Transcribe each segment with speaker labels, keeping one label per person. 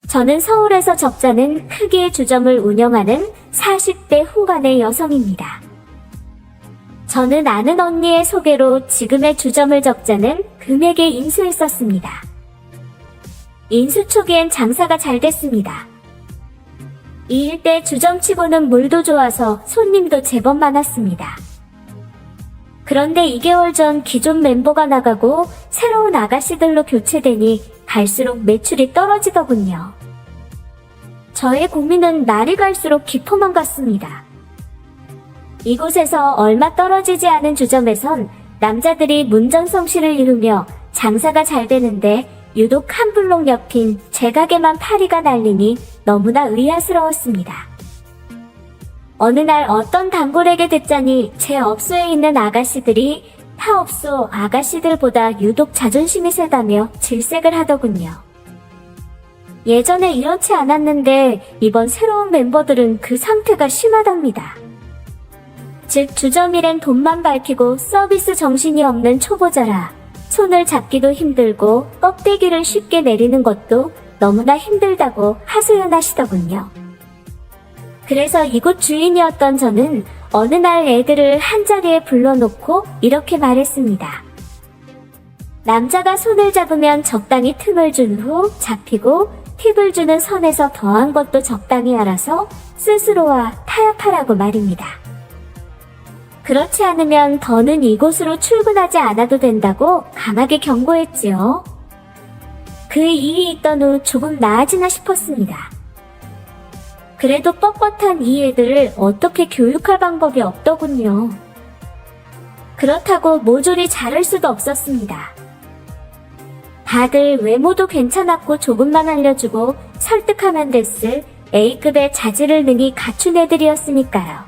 Speaker 1: 저는 서울에서 적잖은 크기의 주점을 운영하는 40대 후반의 여성입니다. 저는 아는 언니의 소개로 지금의 주점을 적자는 금액에 인수했었습니다. 인수 초기엔 장사가 잘 됐습니다. 이 일대 주점치고는 물도 좋아서 손님도 제법 많았습니다. 그런데 2개월 전 기존 멤버가 나가고 새로운 아가씨들로 교체되니 갈수록 매출이 떨어지더군요. 저의 고민은 날이 갈수록 깊어만 갔습니다. 이곳에서 얼마 떨어지지 않은 주점에선 남자들이 문전성시를 이루며 장사가 잘 되는데 유독 한 블록 옆인 제 가게만 파리가 날리니 너무나 의아스러웠습니다. 어느 날 어떤 단골에게 듣자니 제 업소에 있는 아가씨들이 타 업소 아가씨들보다 유독 자존심이 세다며 질색을 하더군요. 예전에 이렇지 않았는데 이번 새로운 멤버들은 그 상태가 심하답니다. 즉 주점 일엔 돈만 밝히고 서비스 정신이 없는 초보자라 손을 잡기도 힘들고 껍데기를 쉽게 내리는 것도 너무나 힘들다고 하소연하시더군요. 그래서 이곳 주인이었던 저는 어느 날 애들을 한자리에 불러놓고 이렇게 말했습니다. 남자가 손을 잡으면 적당히 틈을 준 후 잡히고 팁을 주는 선에서 더한 것도 적당히 알아서 스스로와 타협하라고 말입니다. 그렇지 않으면 더는 이곳으로 출근하지 않아도 된다고 강하게 경고했지요. 그 일이 있던 후 조금 나아지나 싶었습니다. 그래도 뻣뻣한 이 애들을 어떻게 교육할 방법이 없더군요. 그렇다고 모조리 자를 수도 없었습니다. 다들 외모도 괜찮았고 조금만 알려주고 설득하면 됐을 A급의 자질을 능히 갖춘 애들이었으니까요.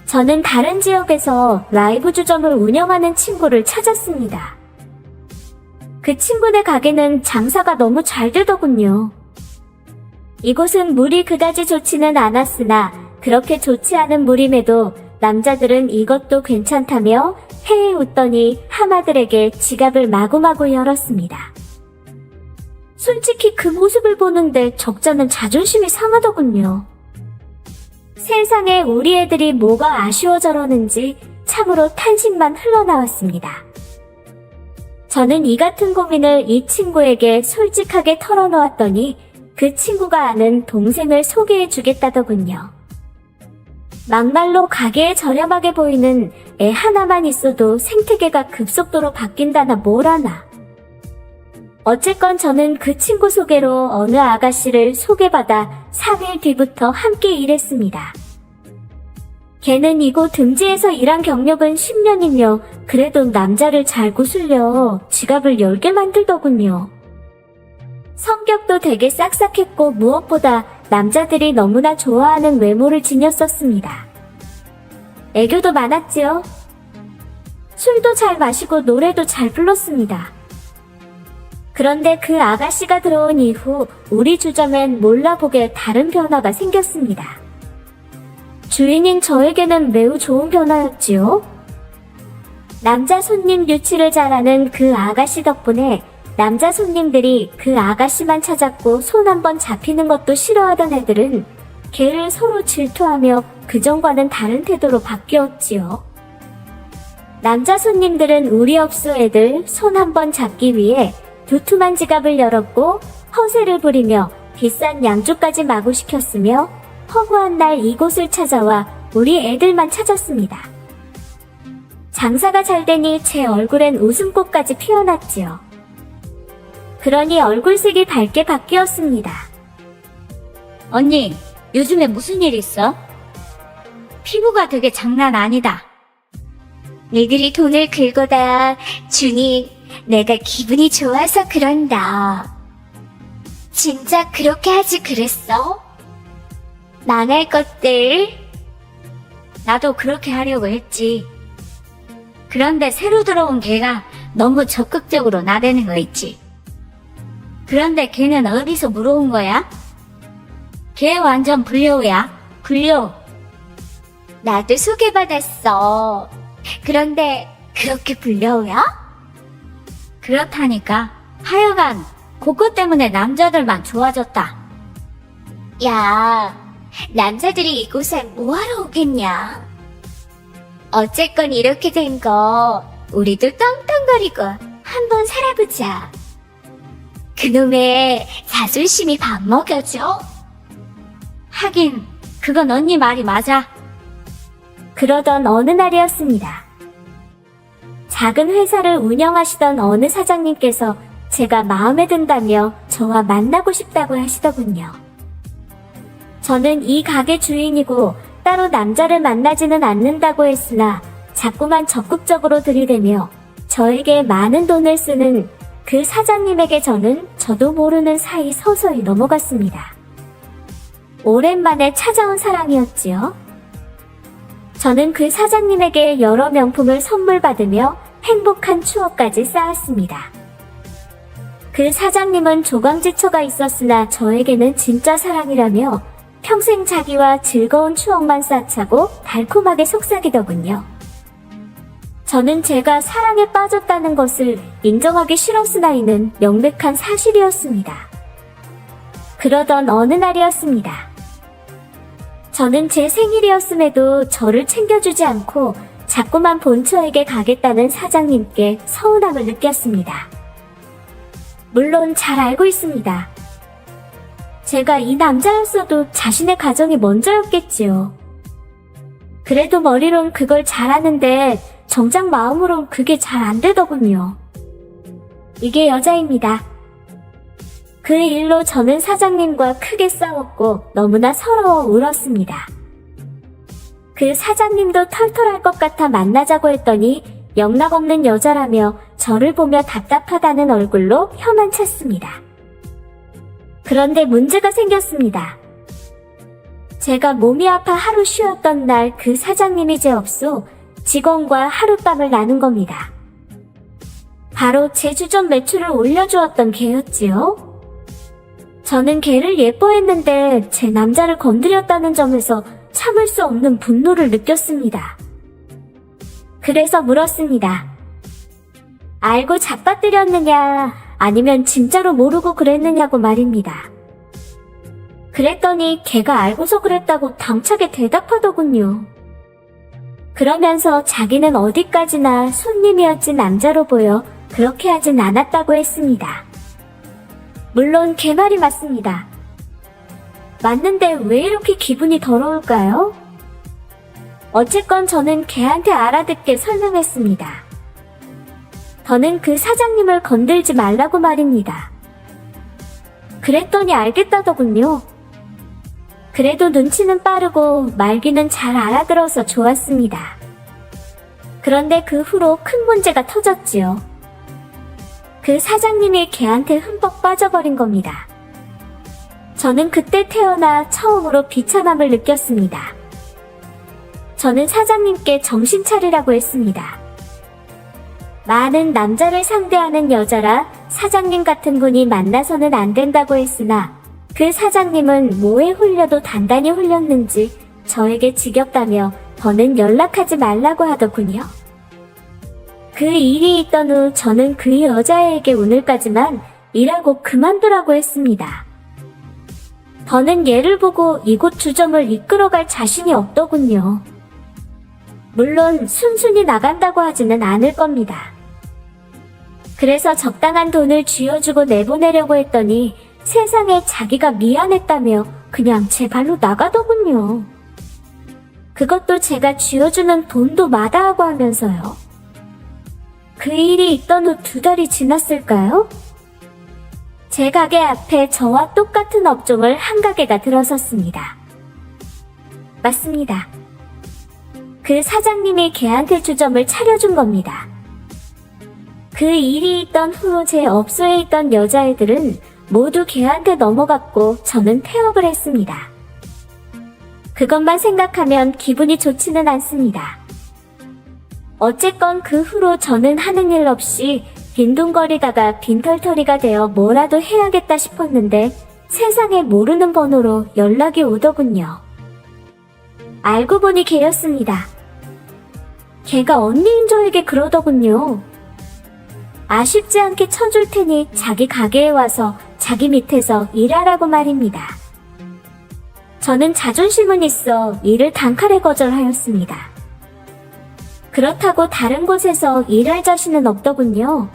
Speaker 1: 저는 다른 지역에서 라이브 주점을 운영하는 친구를 찾았습니다. 그 친구네 가게는 장사가 너무 잘 되더군요. 이곳은 물이 그다지 좋지는 않았으나 그렇게 좋지 않은 물임에도 남자들은 이것도 괜찮다며 해에 웃더니 하마들에게 지갑을 마구마구 열었습니다. 솔직히 그 모습을 보는데 적자는 자존심이 상하더군요. 세상에 우리 애들이 뭐가 아쉬워 저러는지 참으로 탄식만 흘러나왔습니다. 저는 이 같은 고민을 이 친구에게 솔직하게 털어놓았더니 그 친구가 아는 동생을 소개해 주겠다더군요. 막말로 가게에 저렴하게 보이는 애 하나만 있어도 생태계가 급속도로 바뀐다나 뭐라나. 어쨌건 저는 그 친구 소개로 어느 아가씨를 소개받아 3일 뒤부터 함께 일했습니다. 걔는 이곳 음지에서 일한 경력은 10년이며 그래도 남자를 잘 구슬려 지갑을 10개 만들더군요. 성격도 되게 싹싹했고 무엇보다 남자들이 너무나 좋아하는 외모를 지녔었습니다. 애교도 많았지요. 술도 잘 마시고 노래도 잘 불렀습니다. 그런데 그 아가씨가 들어온 이후 우리 주점엔 몰라보게 다른 변화가 생겼습니다. 주인인 저에게는 매우 좋은 변화였지요. 남자 손님 유치를 잘하는 그 아가씨 덕분에 남자 손님들이 그 아가씨만 찾았고 손 한번 잡히는 것도 싫어하던 애들은 걔를 서로 질투하며 그전과는 다른 태도로 바뀌었지요. 남자 손님들은 우리 업소 애들 손 한번 잡기 위해 두툼한 지갑을 열었고 허세를 부리며 비싼 양주까지 마구시켰으며 허구한 날 이곳을 찾아와 우리 애들만 찾았습니다. 장사가 잘 되니 제 얼굴엔 웃음꽃까지 피어났지요. 그러니 얼굴색이 밝게 바뀌었습니다.
Speaker 2: 언니, 요즘에 무슨 일 있어? 피부가 되게 장난 아니다.
Speaker 1: 애들이 돈을 긁어다 주니 내가 기분이 좋아서 그런다. 진짜 그렇게 하지 그랬어? 망할 것들.
Speaker 2: 나도 그렇게 하려고 했지. 그런데 새로 들어온 걔가 너무 적극적으로 나대는 거 있지. 그런데 걔는 어디서 물어온 거야? 걔 완전 불려우야. 불려.
Speaker 1: 나도 소개받았어. 그런데 그렇게 불려오야?
Speaker 2: 그렇다니까. 하여간 그것 때문에 남자들만 좋아졌다.
Speaker 1: 야, 남자들이 이곳에 뭐하러 오겠냐? 어쨌건 이렇게 된 거 우리도 떵떵거리고 한번 살아보자. 그놈의 자존심이 밥 먹여줘.
Speaker 2: 하긴 그건 언니 말이 맞아.
Speaker 1: 그러던 어느 날이었습니다. 작은 회사를 운영하시던 어느 사장님께서 제가 마음에 든다며 저와 만나고 싶다고 하시더군요. 저는 이 가게 주인이고 따로 남자를 만나지는 않는다고 했으나 자꾸만 적극적으로 들이대며 저에게 많은 돈을 쓰는 그 사장님에게 저는 저도 모르는 사이 서서히 넘어갔습니다. 오랜만에 찾아온 사랑이었지요. 저는 그 사장님에게 여러 명품을 선물 받으며 행복한 추억까지 쌓았습니다. 그 사장님은 조강지처가 있었으나 저에게는 진짜 사랑이라며 평생 자기와 즐거운 추억만 쌓자고 달콤하게 속삭이더군요. 저는 제가 사랑에 빠졌다는 것을 인정하기 싫었으나 이는 명백한 사실이었습니다. 그러던 어느 날이었습니다. 저는 제 생일이었음에도 저를 챙겨주지 않고 자꾸만 본처에게 가겠다는 사장님께 서운함을 느꼈습니다. 물론 잘 알고 있습니다. 제가 이 남자였어도 자신의 가정이 먼저였겠지요. 그래도 머리론 그걸 잘하는데 정작 마음으론 그게 잘 안 되더군요. 이게 여자입니다. 그 일로 저는 사장님과 크게 싸웠고 너무나 서러워 울었습니다. 그 사장님도 털털할 것 같아 만나자고 했더니 영락없는 여자라며 저를 보며 답답하다는 얼굴로 혀만 찼습니다. 그런데 문제가 생겼습니다. 제가 몸이 아파 하루 쉬었던 날 그 사장님이 제 업소 직원과 하룻밤을 나눈 겁니다. 바로 제 주점 매출을 올려주었던 걔였지요. 저는 걔를 예뻐했는데 제 남자를 건드렸다는 점에서 참을 수 없는 분노를 느꼈습니다. 그래서 물었습니다. 알고 잡아뜨렸느냐 아니면 진짜로 모르고 그랬느냐고 말입니다. 그랬더니 걔가 알고서 그랬다고 당차게 대답하더군요. 그러면서 자기는 어디까지나 손님이었지 남자로 보여 그렇게 하진 않았다고 했습니다. 물론 걔 말이 맞습니다. 맞는데 왜 이렇게 기분이 더러울까요? 어쨌건 저는 걔한테 알아듣게 설명했습니다. 더는 그 사장님을 건들지 말라고 말입니다. 그랬더니 알겠다더군요. 그래도 눈치는 빠르고 말귀는 잘 알아들어서 좋았습니다. 그런데 그 후로 큰 문제가 터졌지요. 그 사장님이 걔한테 흠뻑 빠져버린 겁니다. 저는 그때 태어나 처음으로 비참함을 느꼈습니다. 저는 사장님께 정신 차리라고 했습니다. 많은 남자를 상대하는 여자라 사장님 같은 분이 만나서는 안 된다고 했으나 그 사장님은 뭐에 홀려도 단단히 홀렸는지 저에게 지겹다며 더는 연락하지 말라고 하더군요. 그 일이 있던 후 저는 그 여자에게 오늘까지만 일하고 그만두라고 했습니다. 더는 얘를 보고 이곳 주점을 이끌어갈 자신이 없더군요. 물론 순순히 나간다고 하지는 않을 겁니다. 그래서 적당한 돈을 쥐어주고 내보내려고 했더니 세상에 자기가 미안했다며 그냥 제 발로 나가더군요. 그것도 제가 쥐어주는 돈도 마다하고 하면서요. 그 일이 있던 후 2달이 지났을까요? 제 가게 앞에 저와 똑같은 업종을 한 가게가 들어섰습니다. 맞습니다. 그 사장님이 걔한테 주점을 차려준 겁니다. 그 일이 있던 후 제 업소에 있던 여자애들은 모두 걔한테 넘어갔고 저는 폐업을 했습니다. 그것만 생각하면 기분이 좋지는 않습니다. 어쨌건 그 후로 저는 하는 일 없이 빈둥거리다가 빈털터리가 되어 뭐라도 해야겠다 싶었는데 세상에 모르는 번호로 연락이 오더군요. 알고 보니 걔였습니다. 걔가 언니인 저에게 그러더군요. 아쉽지 않게 쳐줄 테니 자기 가게에 와서 자기 밑에서 일하라고 말입니다. 저는 자존심은 있어 일을 단칼에 거절하였습니다. 그렇다고 다른 곳에서 일할 자신은 없더군요.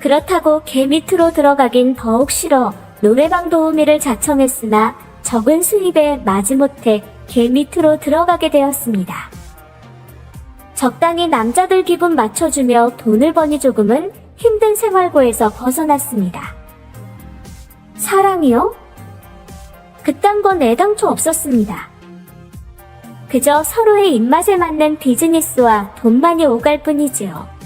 Speaker 1: 그렇다고 걔 밑으로 들어가긴 더욱 싫어 노래방 도우미를 자청했으나 적은 수입에 마지못해 걔 밑으로 들어가게 되었습니다. 적당히 남자들 기분 맞춰주며 돈을 버니 조금은 힘든 생활고에서 벗어났습니다. 사랑이요? 그딴 건 애당초 없었습니다. 그저 서로의 입맛에 맞는 비즈니스와 돈 많이 오갈 뿐이지요.